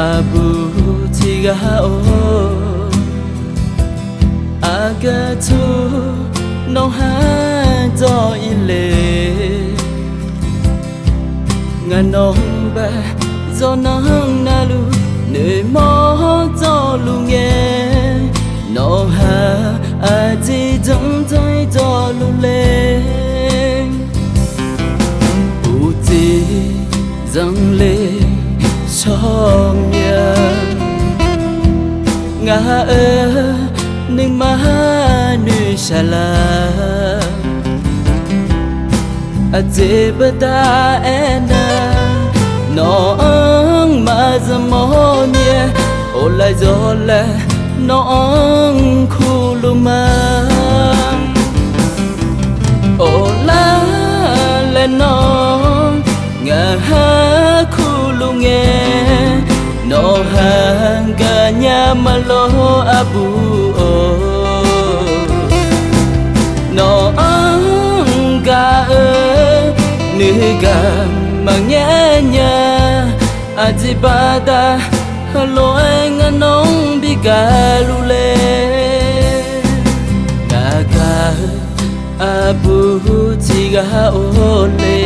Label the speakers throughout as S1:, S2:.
S1: abu tiga o agatu no ha do ile nganong ba do nang nalu ne mo do lu nge no ha aji dum doi do lu le uti dang le som ya nga ning ma nu shala aje bata ena no ang ma zamo nye olai zola no ang khuluma ola le no nga ha khulunge no hanga nya malo abu no anga niga mangenya ajibada lo nga nong bigalule naga abu tiga ole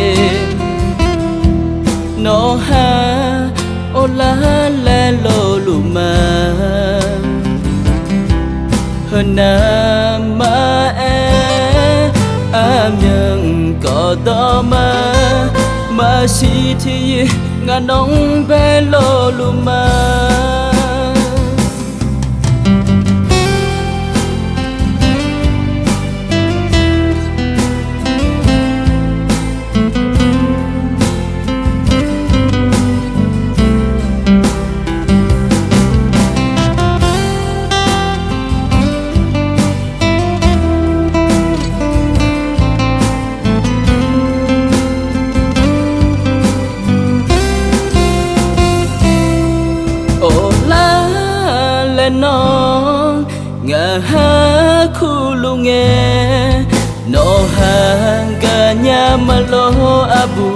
S1: no ha ola la lo luma hana ma amyang ko do ma si thi nga nong be lo luma no nga ha khulunge no hanga nya malo abu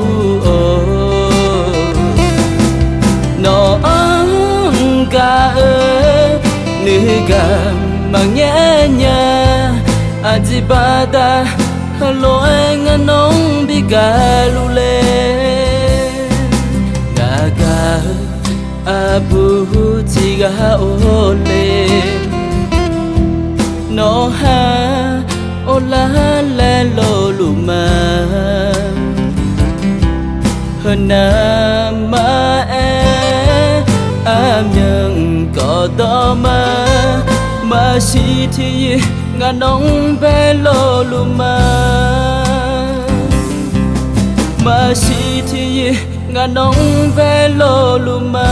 S1: no anga niga mangenya ajibada lo nga nong bigalule gaga abu tiga ole no ha ola la lo luma hana ma amyang ko do ma si thi nga nong be lo luma ma si thi nga nong be lo luma